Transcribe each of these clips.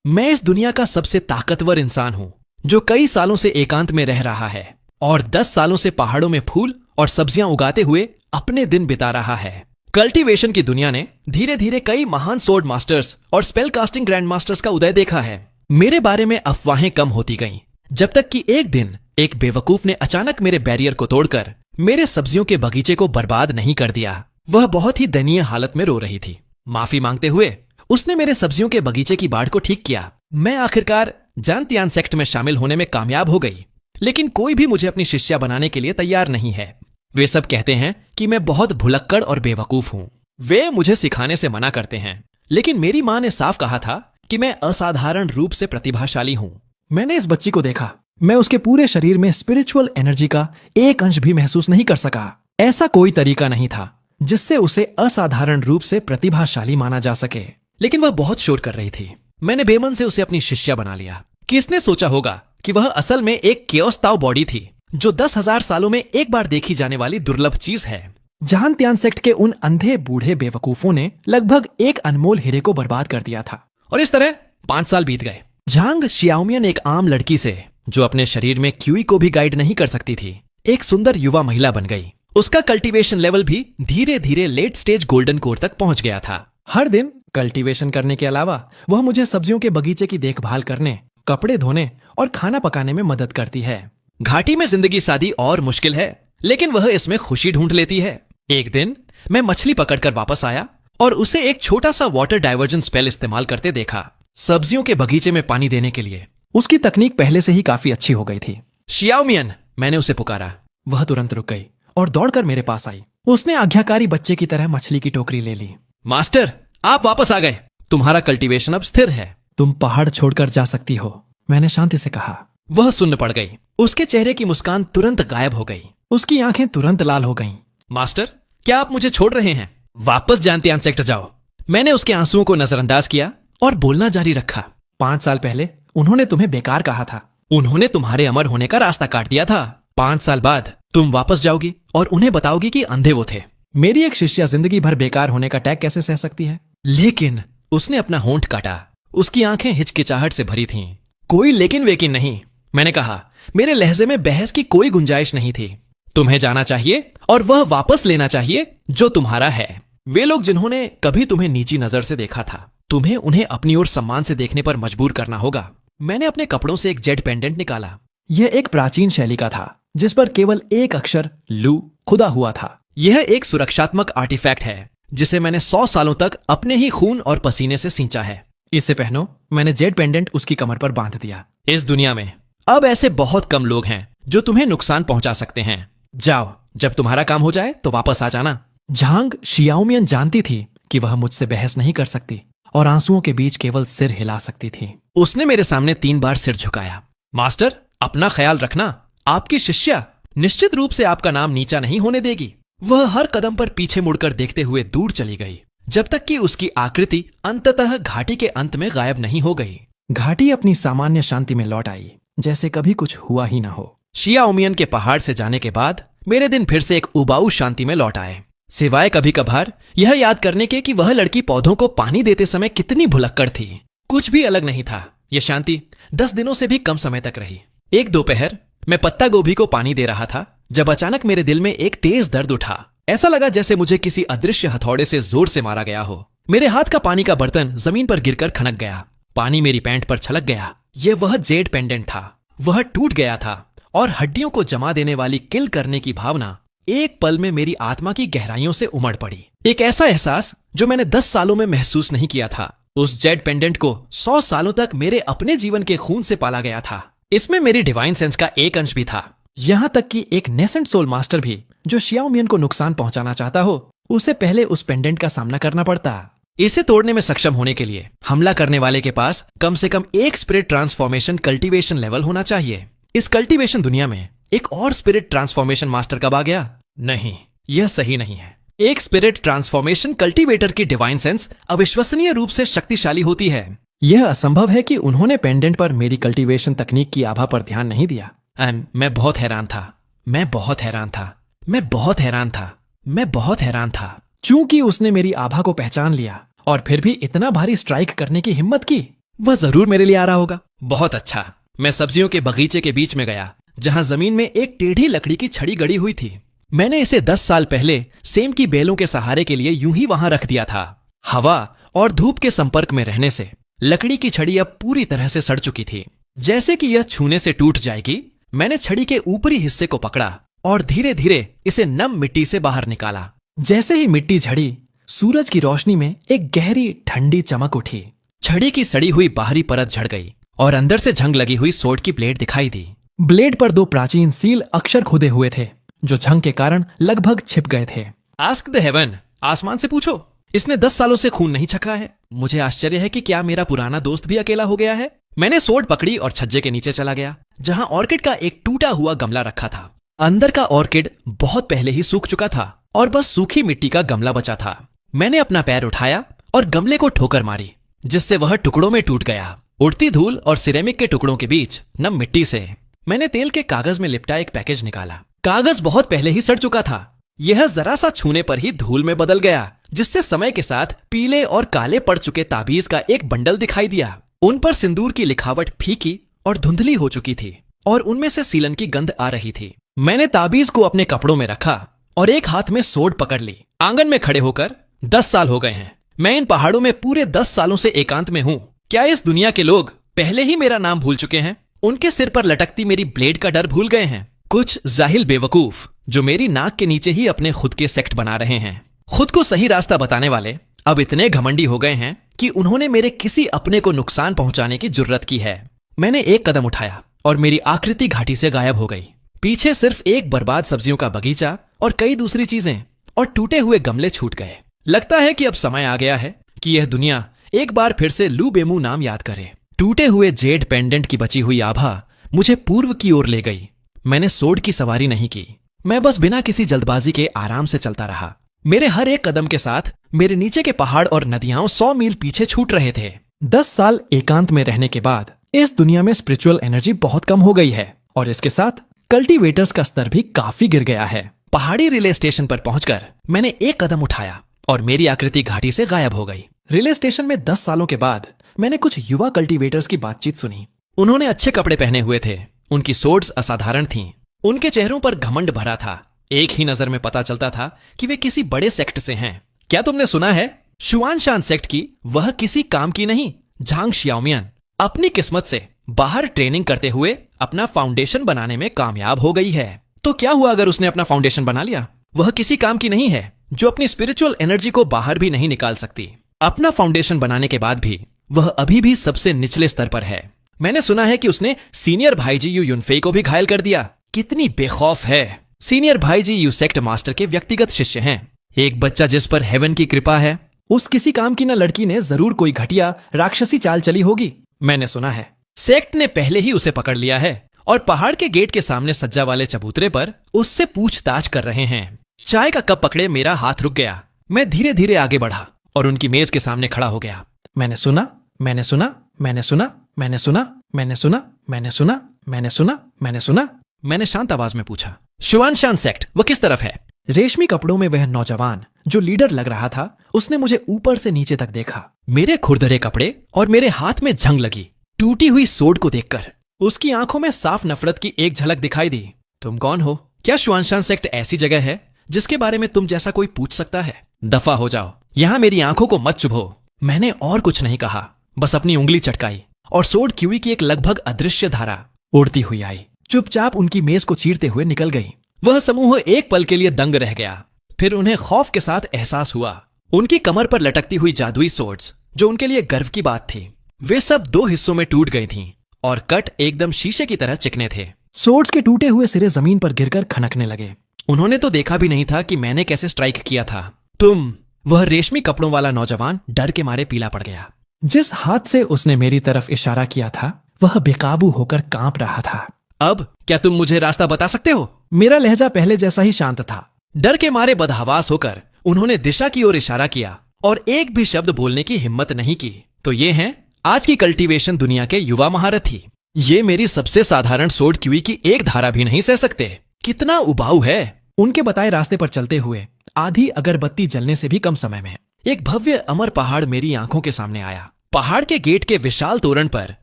मैं इस दुनिया का सबसे ताकतवर इंसान हूं जो कई सालों से एकांत में रह रहा है और 10 सालों से पहाड़ों में फूल और सब्जियां उगाते हुए अपने दिन बिता रहा है। कल्टीवेशन की दुनिया ने धीरे धीरे कई महान सोर्ड मास्टर्स और स्पेल कास्टिंग ग्रैंड मास्टर्स का उदय देखा है। मेरे बारे में अफवाहें कम होती गईं, जब तक कि एक दिन एक बेवकूफ ने अचानक मेरे बैरियर को तोड़कर मेरे सब्जियों के बगीचे को बर्बाद नहीं कर दिया। वह बहुत ही दयनीय हालत में रो रही थी। माफी मांगते हुए उसने मेरे सब्जियों के बगीचे की बाढ़ को ठीक किया। मैं आखिरकार जानतियान सेक्ट में शामिल होने में कामयाब हो गई, लेकिन कोई भी मुझे अपनी शिष्या बनाने के लिए तैयार नहीं है। वे सब कहते हैं कि मैं बहुत भुलक्कड़ और बेवकूफ हूं। वे मुझे सिखाने से मना करते हैं, लेकिन मेरी मां ने साफ कहा था कि मैं असाधारण रूप से प्रतिभाशाली हूं। मैंने इस बच्ची को देखा। मैं उसके पूरे शरीर में स्पिरिचुअल एनर्जी का एक अंश भी महसूस नहीं कर सका। ऐसा कोई तरीका नहीं था जिससे उसे असाधारण रूप से प्रतिभाशाली माना जा सके, लेकिन वह बहुत शोर कर रही थी। मैंने बेमन से उसे अपनी शिष्या बना लिया। किसने सोचा होगा कि वह असल में एक केओस ताओ बॉडी थी, जो 10,000 सालों में एक बार देखी जाने वाली दुर्लभ चीज है। जानतियान सेक्ट के उन अंधे बूढ़े बेवकूफों ने लगभग एक अनमोल हीरे को बर्बाद कर दिया था। और इस तरह 5 साल बीत गए। झांग शियाओमियन एक आम लड़की से, जो अपने शरीर में क्यूई को भी गाइड नहीं कर सकती थी, एक सुंदर युवा महिला बन गई। उसका कल्टीवेशन लेवल भी धीरे धीरे लेट स्टेज गोल्डन कोर तक पहुंच गया था। हर दिन कल्टीवेशन करने के अलावा वह मुझे सब्जियों के बगीचे की देखभाल करने, कपड़े धोने और खाना पकाने में मदद करती है। घाटी में जिंदगी सादी और मुश्किल है, लेकिन वह इसमें खुशी ढूंढ लेती है। एक दिन मैं मछली पकड़कर वापस आया और उसे एक छोटा सा वाटर डाइवर्जन स्पेल इस्तेमाल करते देखा, सब्जियों के बगीचे में पानी देने के लिए। उसकी तकनीक पहले से ही काफी अच्छी हो गई थी। शियाओमियन, मैंने उसे पुकारा। वह तुरंत रुक गई और दौड़कर मेरे पास आई। उसने आज्ञाकारी बच्चे की तरह मछली की टोकरी ले ली। मास्टर, आप वापस आ गए। तुम्हारा कल्टीवेशन अब स्थिर है। तुम पहाड़ छोड़कर जा सकती हो, मैंने शांति से कहा। वह सुन्न पड़ गई। उसके चेहरे की मुस्कान तुरंत गायब हो गई। उसकी आंखें तुरंत लाल हो गईं। मास्टर, क्या आप मुझे छोड़ रहे हैं? वापस जानतियान सेक्ट जाओ। मैंने उसके आंसुओं को नजरअंदाज किया और बोलना जारी रखा। 5 साल पहले उन्होंने तुम्हें बेकार कहा था। उन्होंने तुम्हारे अमर होने का रास्ता काट दिया था। 5 साल बाद तुम वापस जाओगी और उन्हें बताओगी कि अंधे वो थे। मेरी एक शिष्या जिंदगी भर बेकार होने का टैग कैसे सह सकती है? लेकिन उसने अपना होंठ काटा। उसकी आंखें हिचकिचाहट से भरी थीं। कोई लेकिन वेकिन नहीं, मैंने कहा। मेरे लहजे में बहस की कोई गुंजाइश नहीं थी। तुम्हें जाना चाहिए और वह वापस लेना चाहिए जो तुम्हारा है। वे लोग जिन्होंने कभी तुम्हें नीची नजर से देखा था, तुम्हें उन्हें अपनी ओर सम्मान से देखने पर मजबूर करना होगा। मैंने अपने कपड़ों से एक जेड पेंडेंट निकाला। यह एक प्राचीन शैली का था, जिस पर केवल एक अक्षर लू खुदा हुआ था। यह एक सुरक्षात्मक आर्टिफैक्ट है जिसे मैंने 100 सालों तक अपने ही खून और पसीने से सींचा है। इसे पहनो। मैंने जेड पेंडेंट उसकी कमर पर बांध दिया। इस दुनिया में अब ऐसे बहुत कम लोग हैं जो तुम्हें नुकसान पहुंचा सकते हैं। जाओ, जब तुम्हारा काम हो जाए तो वापस आ जाना। झांग शियाओमियन जानती थी कि वह मुझसे बहस नहीं कर सकती और आंसुओं के बीच केवल सिर हिला सकती थी। उसने मेरे सामने 3 बार सिर झुकाया। मास्टर, अपना ख्याल रखना। आपकी शिष्या निश्चित रूप से आपका नाम नीचा नहीं होने देगी। वह हर कदम पर पीछे मुड़कर देखते हुए दूर चली गई, जब तक कि उसकी आकृति अंततः घाटी के अंत में गायब नहीं हो गई। घाटी अपनी सामान्य शांति में लौट आई, जैसे कभी कुछ हुआ ही ना हो। शियाओमियन के पहाड़ से जाने के बाद मेरे दिन फिर से एक उबाऊ शांति में लौट आए, सिवाय कभी कभार यह याद करने के कि वह लड़की पौधों को पानी देते समय कितनी भुलक्कड़ थी। कुछ भी अलग नहीं था। यह शांति 10 दिनों से भी कम समय तक रही। एक दोपहर मैं पत्ता गोभी को पानी दे रहा था जब अचानक मेरे दिल में एक तेज दर्द उठा। ऐसा लगा जैसे मुझे किसी अदृश्य हथौड़े से जोर से मारा गया हो। मेरे हाथ का पानी का बर्तन जमीन पर गिरकर खनक गया। पानी मेरी पैंट पर छलक गया। यह वह जेड पेंडेंट था। वह टूट गया था और हड्डियों को जमा देने वाली किल करने की भावना एक पल में मेरी आत्मा की गहराइयों से उमड़ पड़ी। एक ऐसा एहसास जो मैंने 10 सालों में महसूस नहीं किया था। उस जेड पेंडेंट को 100 सालों तक मेरे अपने जीवन के खून से पाला गया था। इसमें मेरी डिवाइन सेंस का एक अंश भी था। यहां तक कि एक नेसेंट सोल मास्टर भी जो शियाओमियन को नुकसान पहुंचाना चाहता हो, उसे पहले उस पेंडेंट का सामना करना पड़ता। इसे तोड़ने में सक्षम होने के लिए हमला करने वाले के पास कम से कम एक स्पिरिट ट्रांसफॉर्मेशन कल्टीवेशन लेवल होना चाहिए। इस कल्टीवेशन दुनिया में एक और स्पिरिट ट्रांसफॉर्मेशन मास्टर कब आ गया? नहीं, यह सही नहीं है। एक स्पिरिट ट्रांसफॉर्मेशन कल्टीवेटर की डिवाइन सेंस अविश्वसनीय रूप से शक्तिशाली होती है। यह असंभव है कि उन्होंने पेंडेंट पर मेरी कल्टीवेशन तकनीक की आभा पर ध्यान नहीं दिया। मैं बहुत हैरान था। मैं बहुत हैरान था। मैं बहुत हैरान था। मैं बहुत हैरान था। चूंकि उसने मेरी आभा को पहचान लिया और फिर भी इतना भारी स्ट्राइक करने की हिम्मत की। वह जरूर मेरे लिए आ रहा होगा। बहुत अच्छा। मैं सब्जियों के बगीचे के बीच में गया जहां जमीन में एक टेढ़ी लकड़ी की छड़ी गड़ी हुई थी। मैंने इसे 10 साल पहले सेम की बेलों के सहारे के लिए यूं ही वहां रख दिया था। हवा और धूप के संपर्क में रहने से लकड़ी की छड़ी अब पूरी तरह से सड़ चुकी थी। जैसे कि यह छूने से टूट जाएगी, मैंने छड़ी के ऊपरी हिस्से को पकड़ा और धीरे धीरे इसे नम मिट्टी से बाहर निकाला। जैसे ही मिट्टी झड़ी, सूरज की रोशनी में एक गहरी ठंडी चमक उठी। छड़ी की सड़ी हुई बाहरी परत झड़ गई और अंदर से जंग लगी हुई सोड की ब्लेड दिखाई दी। ब्लेड पर 2 प्राचीन सील अक्षर खुदे हुए थे जो जंग के कारण लगभग छिप गए थे। आस्क द हेवन, आसमान से पूछो, इसने 10 सालों से खून नहीं छका है। मुझे आश्चर्य है कि क्या मेरा पुराना दोस्त भी अकेला हो गया है। मैंने सोड पकड़ी और छज्जे के नीचे चला गया जहां ऑर्किड का एक टूटा हुआ गमला रखा था। अंदर का ऑर्किड बहुत पहले ही सूख चुका था और बस सूखी मिट्टी का गमला बचा था। मैंने अपना पैर उठाया और गमले को ठोकर मारी जिससे वह टुकड़ों में टूट गया। उड़ती धूल और सिरेमिक के टुकड़ों के बीच नम मिट्टी से मैंने तेल के कागज में लिपटा एक पैकेज निकाला। कागज बहुत पहले ही सड़ चुका था। यह जरा सा छूने पर ही धूल में बदल गया, जिससे समय के साथ पीले और काले पड़ चुके ताबीज का एक बंडल दिखाई दिया। उन पर सिंदूर की लिखावट फीकी और धुंधली हो चुकी थी और उनमें से सीलन की गंध आ रही थी। मैंने ताबीज को अपने कपड़ों में रखा और एक हाथ में सोड पकड़ ली। आंगन में खड़े होकर 10 साल हो गए हैं। मैं इन पहाड़ों में पूरे 10 सालों से एकांत में हूँ। क्या इस दुनिया के लोग पहले ही मेरा नाम भूल चुके हैं? उनके सिर पर लटकती मेरी ब्लेड का डर भूल गए हैं। कुछ जाहिल बेवकूफ जो मेरी नाक के नीचे ही अपने खुद के सेक्ट बना रहे हैं। खुद को सही रास्ता बताने वाले अब इतने घमंडी हो गए हैं कि उन्होंने मेरे किसी अपने को नुकसान पहुंचाने की जुर्रत की है। मैंने एक कदम उठाया और मेरी आकृति घाटी से गायब हो गई। पीछे सिर्फ एक बर्बाद सब्जियों का बगीचा और कई दूसरी चीजें और टूटे हुए गमले छूट गए। लगता है कि अब समय आ गया है कि यह दुनिया एक बार फिर से लू बेमू नाम याद करे। टूटे हुए जेड पेंडेंट की बची हुई आभा मुझे पूर्व की ओर ले गई। मैंने सोड की सवारी नहीं की। मैं बस बिना किसी जल्दबाजी के आराम से चलता रहा। मेरे हर एक कदम के साथ मेरे नीचे के पहाड़ और नदियां 100 मील पीछे छूट रहे थे। 10 साल एकांत में रहने के बाद इस दुनिया में स्पिरिचुअल एनर्जी बहुत कम हो गई है और इसके साथ कल्टीवेटर्स का स्तर भी काफी गिर गया है। पहाड़ी रिले स्टेशन पर पहुंचकर मैंने एक कदम उठाया और मेरी आकृति घाटी से गायब हो गई। रिले स्टेशन में 10 सालों के बाद मैंने कुछ युवा कल्टीवेटर्स की बातचीत सुनी। उन्होंने अच्छे कपड़े पहने हुए थे। उनकी सोड्स असाधारण थीं। उनके चेहरों पर घमंड भरा था। एक ही नजर में पता चलता था कि वे किसी बड़े सेक्ट से हैं। क्या तुमने सुना है? शुआनशान सेक्ट की वह किसी काम की नहीं, झांग शियाओमियन अपनी किस्मत से बाहर ट्रेनिंग करते हुए अपना फाउंडेशन बनाने में कामयाब हो गई है। तो क्या हुआ अगर उसने अपना फाउंडेशन बना लिया? वह किसी काम की नहीं है जो अपनी स्पिरिचुअल एनर्जी को बाहर भी नहीं निकाल सकती। अपना फाउंडेशन बनाने के बाद भी वह अभी भी सबसे निचले स्तर पर है। मैंने सुना है कि उसने सीनियर भाईजी यू युनफेई को भी घायल कर दिया। कितनी बेखौफ है। सीनियर भाईजी यू सेक्ट मास्टर के व्यक्तिगत शिष्य हैं। एक बच्चा जिस पर हेवन की कृपा है। उस किसी काम की न लड़की ने जरूर कोई घटिया राक्षसी चाल चली होगी। मैंने सुना है सेक्ट ने पहले ही उसे पकड़ लिया है और पहाड़ के गेट के सामने सज्जा वाले चबूतरे पर उससे पूछताछ कर रहे हैं। चाय का कप पकड़े मेरा हाथ रुक गया। मैं धीरे धीरे आगे बढ़ा और उनकी मेज के सामने खड़ा हो गया। मैंने सुना, मैंने सुना, मैंने सुना, मैंने सुना, मैंने सुना, मैंने सुना, मैंने सुना, मैंने सुना। मैंने शांत आवाज में पूछा, शुआनशान सेक्ट वो किस तरफ है? रेशमी कपड़ों में वह नौजवान जो लीडर लग रहा था, उसने मुझे ऊपर से नीचे तक देखा। मेरे खुरदरे कपड़े और मेरे हाथ में जंग लगी टूटी हुई सोड को देखकर उसकी आंखों में साफ नफरत की एक झलक दिखाई दी। तुम कौन हो? क्या शुआनशान सेक्ट ऐसी जगह है जिसके बारे में तुम जैसा कोई पूछ सकता है? दफा हो जाओ, यहां मेरी आंखों को मत चुभो। मैंने और कुछ नहीं कहा, बस अपनी उंगली चटकाई और सोड क्यूई की एक लगभग अदृश्य धारा उड़ती हुई आई, चुपचाप उनकी मेज को चीरते हुए निकल गई। वह समूह एक पल के लिए दंग रह गया। फिर उन्हें खौफ के साथ एहसास हुआ। उनकी कमर पर लटकती हुई जादुई सोड्स, जो उनके लिए गर्व की बात थी, वे सब 2 हिस्सों में टूट गई थीं और कट एकदम शीशे की तरह चिकने थे। सोड्स के टूटे हुए सिरे जमीन पर गिरकर खनकने लगे। उन्होंने तो देखा भी नहीं था कि मैंने कैसे स्ट्राइक किया था। तुम, वह रेशमी कपड़ों वाला नौजवान डर के मारे पीला पड़ गया। जिस हाथ से उसने मेरी तरफ इशारा किया था वह बेकाबू होकर कांप रहा था। अब क्या तुम मुझे रास्ता बता सकते हो? मेरा लहजा पहले जैसा ही शांत था। डर के मारे बदहवास होकर उन्होंने दिशा की ओर इशारा किया और एक भी शब्द बोलने की हिम्मत नहीं की। तो ये हैं आज की कल्टीवेशन दुनिया के युवा महारथी। ये मेरी सबसे साधारण सोड क्यूई की एक धारा भी नहीं सह सकते। कितना उबाऊ है। उनके बताए रास्ते पर चलते हुए आधी अगरबत्ती जलने से भी कम समय में एक भव्य अमर पहाड़ मेरी आंखों के सामने आया। पहाड़ के गेट के विशाल तोरण पर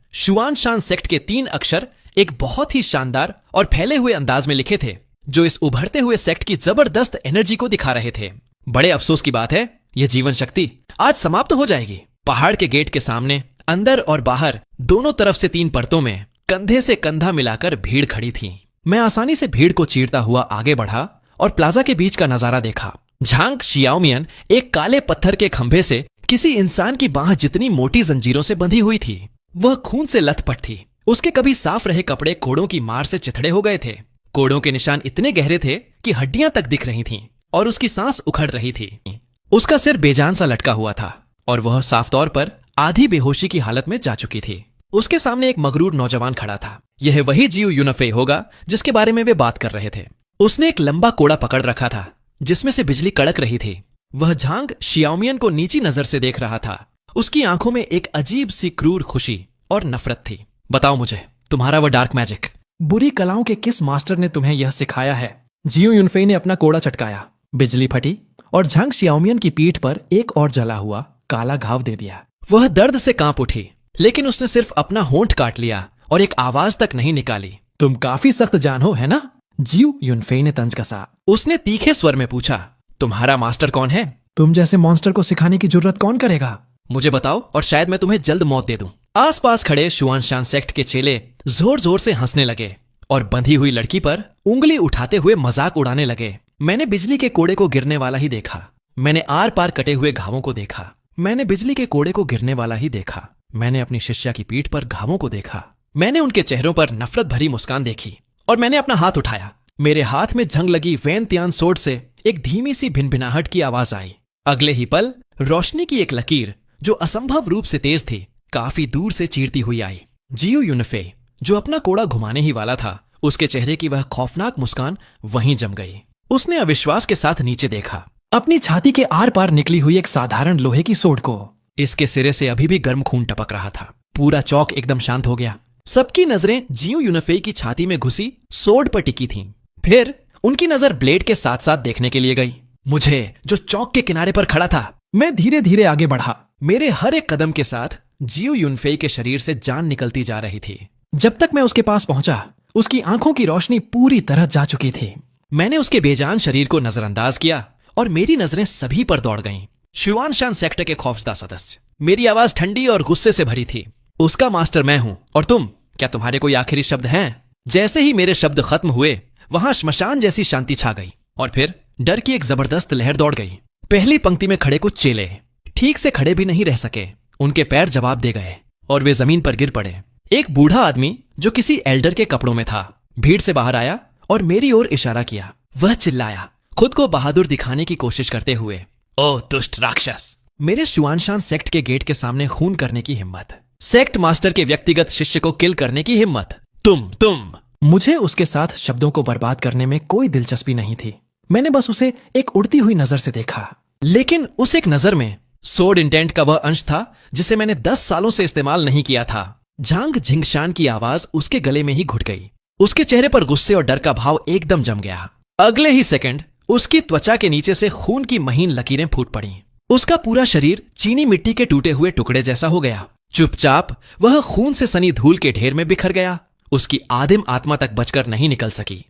शुआन शान सेक्ट के 3 अक्षर एक बहुत ही शानदार और फैले हुए अंदाज में लिखे थे, जो इस उभरते हुए सेक्ट की जबरदस्त एनर्जी को दिखा रहे थे। बड़े अफसोस की बात है, यह जीवन शक्ति आज समाप्त हो जाएगी। पहाड़ के गेट के सामने अंदर और बाहर दोनों तरफ से 3 परतों में कंधे से कंधा मिलाकर भीड़ खड़ी थी। मैं आसानी से भीड़ को चीरता हुआ आगे बढ़ा और प्लाजा के बीच का नजारा देखा। झांग शियाओमियन एक काले पत्थर के खंभे से किसी इंसान की बांह जितनी मोटी जंजीरों से बंधी हुई थी। वह खून से लथपथ थी। उसके कभी साफ रहे कपड़े कोड़ों की मार से चिथड़े हो गए थे। कोड़ों के निशान इतने गहरे थे कि हड्डियां तक दिख रही थीं और उसकी सांस उखड़ रही थी। उसका सिर बेजान सा लटका हुआ था और वह साफ तौर पर आधी बेहोशी की हालत में जा चुकी थी। उसके सामने एक मगरूर नौजवान खड़ा था। यह वही जियो यूनफे होगा जिसके बारे में वे बात कर रहे थे। उसने एक लंबा कोड़ा पकड़ रखा था जिसमें से बिजली कड़क रही थी। वह झांग शियाओमियन को नीची नजर से देख रहा था। उसकी आंखों में एक अजीब सी क्रूर खुशी और नफरत थी। बताओ मुझे, तुम्हारा वह डार्क मैजिक, बुरी कलाओं के किस मास्टर ने तुम्हें यह सिखाया है? जियो यूनफे ने अपना कोड़ा चटकाया। बिजली फटी और झांग शियाओमियन की पीठ पर एक और जला हुआ काला घाव दे दिया। वह दर्द से कांप उठी, लेकिन उसने सिर्फ अपना होंठ काट लिया और एक आवाज तक नहीं निकाली। तुम काफी सख्त जान हो, है ना? जियो यूनफे ने तंज कसा। उसने तीखे स्वर में पूछा, तुम्हारा मास्टर कौन है? तुम जैसे मॉन्स्टर को सिखाने की जरूरत कौन करेगा? मुझे बताओ और शायद मैं तुम्हें जल्द मौत दे दूं। आसपास खड़े शुआन शान सेक्ट के चेले जोर जोर से हंसने लगे और बंधी हुई लड़की पर उंगली उठाते हुए मजाक उड़ाने लगे। मैंने बिजली के कोड़े को गिरने वाला ही देखा। मैंने आर पार कटे हुए घावों को देखा। मैंने बिजली के कोड़े को गिरने वाला ही देखा। मैंने अपनी शिष्या की पीठ पर घावों को देखा। मैंने उनके चेहरों पर नफरत भरी मुस्कान देखी और मैंने अपना हाथ उठाया। मेरे हाथ में जंग लगी वैन त्यान सोर्ड से एक धीमी सी भिनभिनाहट की आवाज आई। अगले ही पल रोशनी की एक लकीर जो असंभव रूप से तेज थी काफी दूर से चीरती हुई आई। जियो यूनफे जो अपना कोड़ा घुमाने ही वाला था, उसके चेहरे की वह खौफनाक मुस्कान वहीं जम गई। उसने अविश्वास के साथ नीचे देखा, अपनी छाती के आर पार निकली हुई एक साधारण लोहे की सोड को। इसके सिरे से अभी भी गर्म खून टपक रहा था। पूरा चौक एकदम शांत हो गया। सबकी नजरें जियो यूनफे की छाती में घुसी सोड पर टिकी थीं। फिर उनकी नजर ब्लेड के साथ साथ देखने के लिए गई मुझे, जो चौक के किनारे पर खड़ा था। मैं धीरे धीरे आगे बढ़ा। मेरे हर एक कदम के साथ जियो यूनफे के शरीर से जान निकलती जा रही थी। जब तक मैं उसके पास पहुंचा, उसकी आंखों की रोशनी पूरी तरह जा चुकी थी। मैंने उसके बेजान शरीर को नजरअंदाज किया और मेरी नजरें सभी पर दौड़ गईं। शुआन शान सेक्टर के खौफजदा सदस्य। मेरी आवाज ठंडी और गुस्से से भरी थी। उसका मास्टर मैं हूं और तुम, क्या तुम्हारे कोई आखिरी शब्द हैं? जैसे ही मेरे शब्द खत्म हुए, वहां श्मशान जैसी शांति छा गई और फिर डर की एक जबरदस्त लहर दौड़ गई। पहली पंक्ति में खड़े कुछ चेले ठीक से खड़े भी नहीं रह सके। उनके पैर जवाब दे गए और वे जमीन पर गिर पड़े। एक बूढ़ा आदमी जो किसी एल्डर के कपड़ों में था भीड़ से बाहर आया और मेरी ओर इशारा किया। वह चिल्लाया, खुद को बहादुर दिखाने की कोशिश करते हुए, ओह दुष्ट राक्षस! मेरे शुआनशान सेक्ट के गेट के सामने खून करने की हिम्मत, सेक्ट मास्टर के व्यक्तिगत शिष्य को किल करने की हिम्मत। तुम मुझे उसके साथ शब्दों को बर्बाद करने में कोई दिलचस्पी नहीं थी। मैंने बस उसे एक उड़ती हुई नजर से देखा, लेकिन उस एक नजर में सोड इंटेंट का वह अंश था जिसे मैंने 10 सालों से इस्तेमाल नहीं किया था। झांग झिंगशान की आवाज उसके गले में ही घुट गई। उसके चेहरे पर गुस्से और डर का भाव एकदम जम गया। अगले ही सेकंड उसकी त्वचा के नीचे से खून की महीन लकीरें फूट पड़ी। उसका पूरा शरीर चीनी मिट्टी के टूटे हुए टुकड़े जैसा हो गया। चुपचाप वह खून से सनी धूल के ढेर में बिखर गया। उसकी आदिम आत्मा तक बचकर नहीं निकल सकी।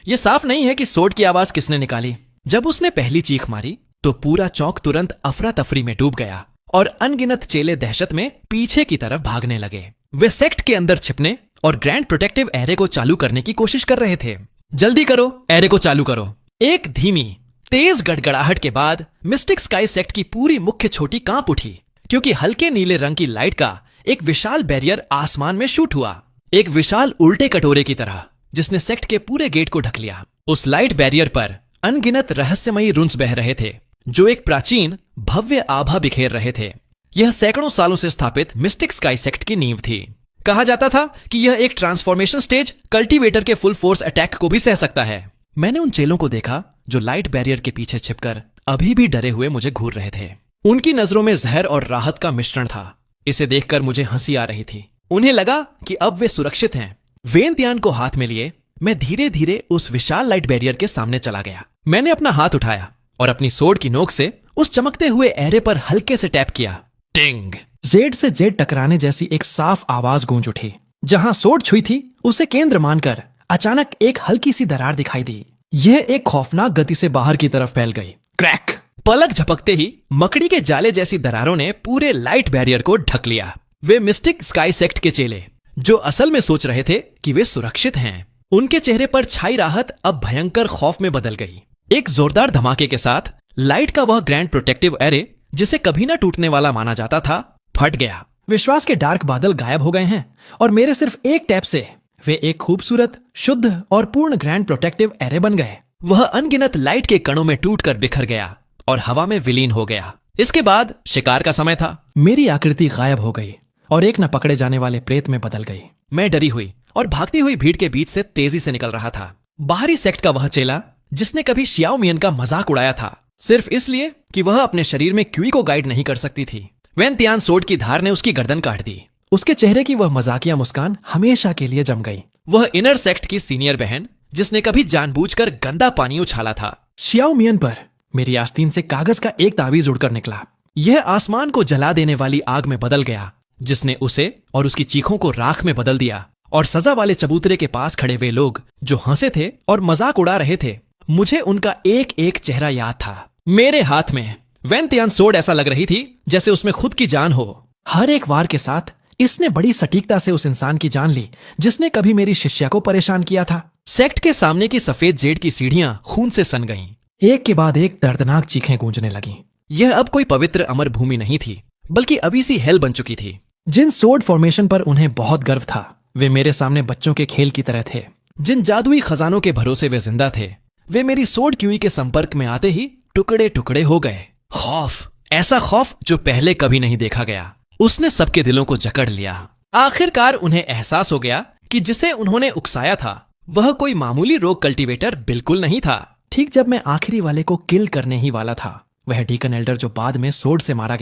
यह साफ नहीं है कि सोड की आवाज किसने निकाली। जब उसने पहली चीख मारी तो पूरा चौक तुरंत अफरा तफरी में डूब गया और अनगिनत चेले दहशत में पीछे की तरफ भागने लगे। वे सेक्ट के अंदर छिपने और ग्रैंड प्रोटेक्टिव एरे को चालू करने की कोशिश कर रहे थे। जल्दी करो, एरे को चालू करो। एक धीमी तेज गड़गड़ाहट के बाद मिस्टिक स्काई सेक्ट की पूरी मुख्य छोटी कांप उठी, क्योंकि हल्के नीले रंग की लाइट का एक विशाल बैरियर आसमान में शूट हुआ, एक विशाल उल्टे कटोरे की तरह, जिसने सेक्ट के पूरे गेट को ढक लिया। उस लाइट बैरियर पर अनगिनत रहस्यमयी रुंस बह रहे थे जो एक प्राचीन भव्य आभा बिखेर रहे थे। यह सैकड़ों सालों से स्थापित मिस्टिक स्काई सेक्ट की नींव थी। कहा जाता था कि यह एक ट्रांसफॉर्मेशन स्टेज कल्टीवेटर के फुल फोर्स अटैक को भी सह सकता है। मैंने उन चेलों को देखा जो लाइट बैरियर के पीछे छिपकर अभी भी डरे हुए मुझे घूर रहे थे। उनकी नजरों में जहर और राहत का मिश्रण था। इसे देखकर मुझे हंसी आ रही थी। उन्हें लगा कि अब वे सुरक्षित हैं। वेन त्यान को हाथ में लिए मैं धीरे धीरे उस विशाल लाइट बैरियर के सामने चला गया। मैंने अपना हाथ उठाया और अपनी सोड की नोक से उस चमकते हुए एरे पर हल्के से टैप किया। टिंग! जेड से जेड टकराने जैसी एक साफ आवाज गूंज उठी। जहां सोड छुई थी उसे केंद्र मानकर अचानक एक हल्की सी दरार दिखाई दी। यह एक खौफनाक गति से बाहर की तरफ फैल गई। क्रैक! पलक झपकते ही मकड़ी के जाले जैसी दरारों ने पूरे लाइट बैरियर को ढक लिया। वे मिस्टिक स्काई सेक्ट के चेले, जो असल में सोच रहे थे कि वे सुरक्षित हैं, उनके चेहरे पर छाई राहत अब भयंकर खौफ में बदल गई। एक जोरदार धमाके के साथ लाइट का वह ग्रैंड प्रोटेक्टिव एरे, जिसे कभी न टूटने वाला माना जाता था, फट गया। विश्वास के डार्क बादल गायब हो गए हैं और मेरे सिर्फ एक टैप से वे एक खूबसूरत, शुद्ध और पूर्ण ग्रैंड प्रोटेक्टिव एरे बन गए। वह अनगिनत लाइट के कणों में टूटकर बिखर गया और हवा में विलीन हो गया। इसके बाद शिकार का समय था। मेरी आकृति गायब हो गई और एक न पकड़े जाने वाले प्रेत में बदल गई। मैं डरी हुई और भागती हुई भीड़ के बीच से तेजी से निकल रहा था। बाहरी सेक्ट का वह चेला जिसने कभी शियाओ मियन का मजाक उड़ाया था, सिर्फ इसलिए कि वह अपने शरीर में क्यूई को गाइड नहीं कर सकती थी। वेन तियान सोड की धार ने उसकी गर्दन काट दी। उसके चेहरे की वह मजाकिया मुस्कान हमेशा के लिए जम गई। वह इनर सेक्ट की सीनियर बहन, जिसने कभी जानबूझकर गंदा पानी उछाला था। शियाओ मियन पर मेरी आस्तीन से कागज का एक तावीज उड़कर निकला। यह आसमान को जला देने वाली आग में बदल गया, जिसने उसे और उसकी चीखों को राख में बदल दिया। और सजा वाले चबूतरे के पास खड़े वे लोग जो हंसे थे और मजाक उड़ा रहे थे, मुझे उनका एक एक चेहरा याद था। मेरे हाथ में वेन तियान सोड ऐसा लग रही थी जैसे उसमें खुद की जान हो। हर एक वार के साथ इसने बड़ी सटीकता से उस इंसान की जान ली जिसने कभी मेरी शिष्या को परेशान किया था। सेक्ट के सामने की सफेद जेड की सीढ़ियां खून से सन गईं। एक के बाद एक दर्दनाक चीखें गूंजने लगीं। यह अब कोई पवित्र अमर भूमि नहीं थी, बल्कि अभी सी हेल बन चुकी थी। जिन सोड फॉर्मेशन पर उन्हें बहुत गर्व था, वे मेरे सामने बच्चों के खेल की तरह थे। जिन जादुई खजानों के भरोसे वे जिंदा थे, वे मेरी सोड क्यूई के संपर्क में आते ही टुकड़े टुकड़े हो गए। खौफ, ऐसा खौफ जो पहले कभी नहीं देखा गया, उसने सबके दिलों को जकड़ लिया। आखिरकार उन्हें एहसास हो गया कि जिसे उन्होंने उकसाया था वह कोई मामूली रोग कल्टीवेटर बिल्कुल नहीं था। ठीक जब मैं आखिरी वाले को किल करने ही वाला था, वह डीकन एल्डर जो बाद में सोड से मारा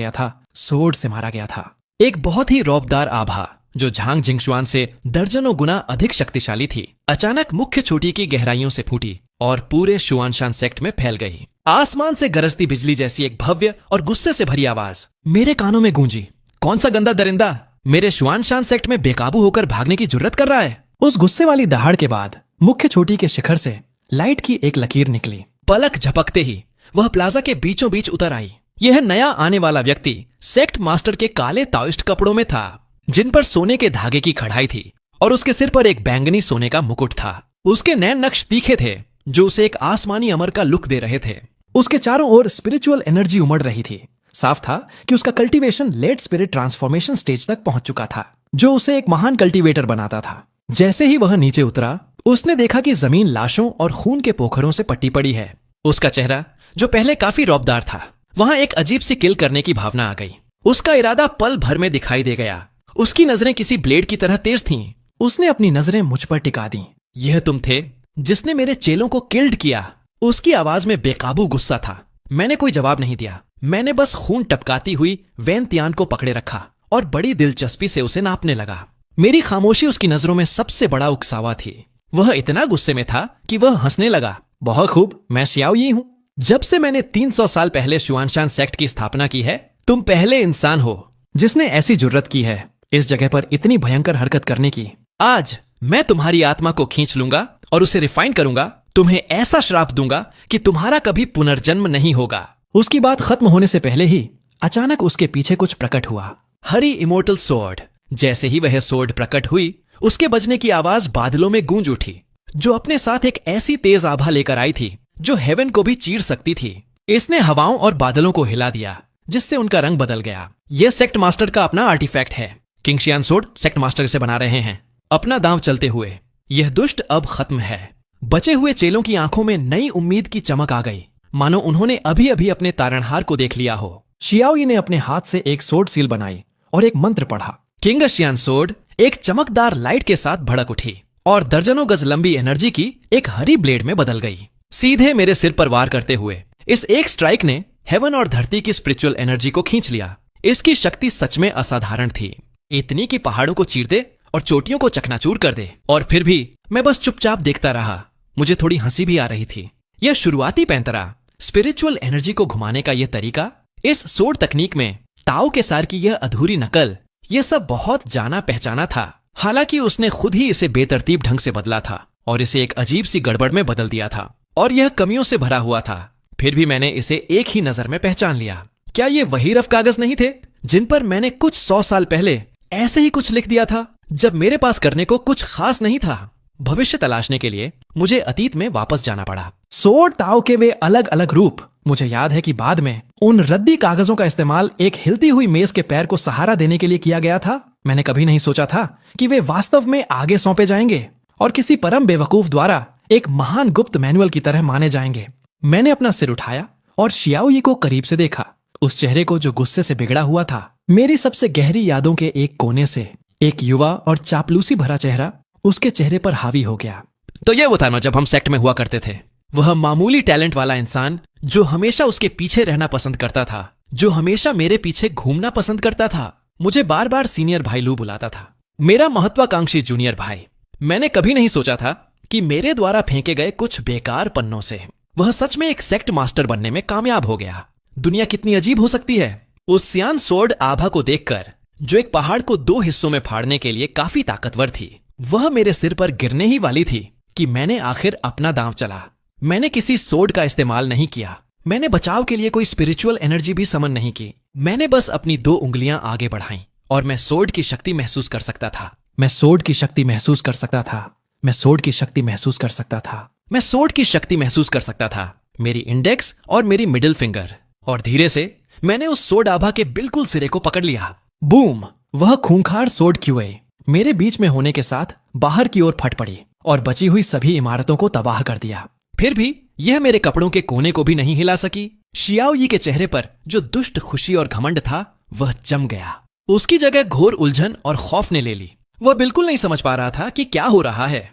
गया था, एक बहुत ही रौबदार आभा जो झांग जिंगशुआन से दर्जनों गुना अधिक शक्तिशाली थी, अचानक मुख्य चोटी की गहराइयों से फूटी और पूरे शुआनशान सेक्ट में फैल गई। आसमान से गरजती बिजली जैसी एक भव्य और गुस्से से भरी आवाज मेरे कानों में गूंजी। कौन सा गंदा दरिंदा मेरे शुआनशान सेक्ट में बेकाबू होकर भागने की जुर्रत कर रहा है? उस गुस्से वाली दहाड़ के बाद मुख्य चोटी के शिखर से लाइट की एक लकीर निकली। पलक झपकते ही वह प्लाजा के बीचों बीच उतर आई। यह नया आने वाला व्यक्ति सेक्ट मास्टर के काले ताओइस्ट कपड़ों में था, जिन पर सोने के धागे की कढ़ाई थी और उसके सिर पर एक बैंगनी सोने का मुकुट था। उसके नैन नक्श तीखे थे जो उसे एक आसमानी अमर का लुक दे रहे थे। उसके चारों ओर स्पिरिचुअल एनर्जी उमड़ रही थी। साफ था कि उसका cultivation late spirit transformation stage तक पहुंच चुका था, जो उसे एक महान कल्टीवेटर बनाता था। जैसे ही वह नीचे उतरा, उसने देखा कि जमीन लाशों और खून के पोखरों से पट्टी पड़ी है। उसका चेहरा, जो पहले काफी रौबदार था, वहां एक अजीब सी किल करने की भावना आ गई। उसका इरादा पल भर में दिखाई दे गया। उसकी नजरें किसी ब्लेड की तरह तेज थीं। उसने अपनी नजरें मुझ पर टिका दी। यह तुम थे जिसने मेरे चेलों को किल्ड किया। उसकी आवाज में बेकाबू गुस्सा था। मैंने कोई जवाब नहीं दिया। मैंने बस खून टपकाती हुई वेन तियान को पकड़े रखा और बड़ी दिलचस्पी से उसे नापने लगा। मेरी खामोशी उसकी नजरों में सबसे बड़ा उकसावा थी। वह इतना गुस्से में था कि वह हंसने लगा। बहुत खूब, मैं शियाओ यी हूं। जब से मैंने 300 साल पहले शुआनशान सेक्ट की स्थापना की है, तुम पहले इंसान हो जिसने ऐसी जुर्रत की है इस जगह पर इतनी भयंकर हरकत करने की। आज मैं तुम्हारी आत्मा को खींच लूंगा और उसे रिफाइन करूंगा। तुम्हें ऐसा श्राप दूंगा कि तुम्हारा कभी पुनर्जन्म नहीं होगा। उसकी बात खत्म होने से पहले ही अचानक उसके पीछे कुछ प्रकट हुआ। हरी इमोर्टल सोर्ड। जैसे ही वह सोर्ड प्रकट हुई, उसके बजने की आवाज बादलों में गूंज उठी, जो अपने साथ एक ऐसी तेज आभा लेकर आई थी जो हेवन को भी चीर सकती थी। इसने हवाओं और बादलों को हिला दिया, जिससे उनका रंग बदल गया। यह सेक्ट मास्टर का अपना आर्टिफैक्ट है। किंग शियान सोड सेक्ट मास्टर से बना रहे हैं, अपना दांव चलते हुए। यह दुष्ट अब खत्म है। बचे हुए चेलों की आंखों में नई उम्मीद की चमक आ गई, मानो उन्होंने अभी अभी अपने तारणहार को देख लिया हो। शियाओई ने अपने हाथ से एक सोड सील बनाई और एक मंत्र पढ़ा। किंग शियान सोड एक चमकदार लाइट के साथ भड़क उठी और दर्जनों गज लंबी एनर्जी की एक हरी ब्लेड में बदल गई, सीधे मेरे सिर पर वार करते हुए। इस एक स्ट्राइक ने हेवन और धरती की स्पिरिचुअल एनर्जी को खींच लिया। इसकी शक्ति सच में असाधारण थी, इतनी कि पहाड़ों को चीर दे और चोटियों को चकनाचूर कर दे। और फिर भी मैं बस चुपचाप देखता रहा। मुझे थोड़ी हंसी भी आ रही थी। यह शुरुआती पैंतरा स्पिरिचुअल एनर्जी को घुमाने का यह तरीका, इस सोड तकनीक में ताओ के सार की यह अधूरी नकल, यह सब बहुत जाना पहचाना था। हालांकि उसने खुद ही इसे बेतरतीब ढंग से बदला था और इसे एक अजीब सी गड़बड़ में बदल दिया था, और यह कमियों से भरा हुआ था। फिर भी मैंने इसे एक ही नजर में पहचान लिया। क्या ये वही रफ कागज नहीं थे जिन पर मैंने कुछ 100 साल पहले ऐसे ही कुछ लिख दिया था, जब मेरे पास करने को कुछ खास नहीं था? भविष्य तलाशने के लिए मुझे अतीत में वापस जाना पड़ा। सोर्ड ताओ के वे अलग अलग रूप। मुझे याद है कि बाद में उन रद्दी कागजों का इस्तेमाल एक हिलती हुई मेज के पैर को सहारा देने के लिए किया गया था। मैंने कभी नहीं सोचा था कि वे वास्तव में आगे सौंपे जाएंगे और किसी परम बेवकूफ द्वारा एक महान गुप्त मैनुअल की तरह माने जाएंगे। मैंने अपना सिर उठाया और शियाओ को करीब से देखा, उस चेहरे को जो गुस्से से बिगड़ा हुआ था। मेरी सबसे गहरी यादों के एक कोने से एक युवा और चापलूसी भरा चेहरा उसके चेहरे पर हावी हो गया। तो ये वो था ना जब हम सेक्ट में हुआ करते थे, वह मामूली टैलेंट वाला इंसान जो हमेशा उसके पीछे रहना पसंद करता था, जो हमेशा मेरे पीछे घूमना पसंद करता था। मुझे बार बार सीनियर भाई लू बुलाता था, मेरा महत्वाकांक्षी जूनियर भाई। मैंने कभी नहीं सोचा था कि मेरे द्वारा फेंके गए कुछ बेकार पन्नों से वह सच में एक सेक्ट मास्टर बनने में कामयाब हो गया। दुनिया कितनी अजीब हो सकती है। उस सियान सोर्ड आभा को देखकर, जो एक पहाड़ को 2 हिस्सों में फाड़ने के लिए काफी ताकतवर थी, वह मेरे सिर पर गिरने ही वाली थी कि मैंने आखिर अपना दांव चला। मैंने किसी सोर्ड का इस्तेमाल नहीं किया। मैंने बचाव के लिए कोई स्पिरिचुअल एनर्जी भी समन नहीं की। मैंने बस अपनी 2 उंगलियां आगे बढ़ाईं और मैं सोर्ड की शक्ति महसूस कर सकता था। मैं सोर्ड की शक्ति महसूस कर सकता था। मैं सोर्ड की शक्ति महसूस कर सकता था। मैं सोर्ड की शक्ति महसूस कर सकता था। मेरी इंडेक्स और मेरी मिडिल फिंगर, और धीरे से मैंने उस सोर्ड आभा के बिल्कुल सिरे को पकड़ लिया। बूम! वह खूंखार सोर्ड क्यूए मेरे बीच में होने के साथ बाहर की ओर फट पड़ी और बची हुई सभी इमारतों को तबाह कर दिया। फिर भी यह मेरे कपड़ों के कोने को भी नहीं हिला सकी। शियाओ के चेहरे पर जो दुष्ट खुशी और घमंड था, वह जम गया। उसकी जगह घोर उलझन और खौफ ने ले ली। वह बिल्कुल नहीं समझ पा रहा था कि क्या हो रहा है।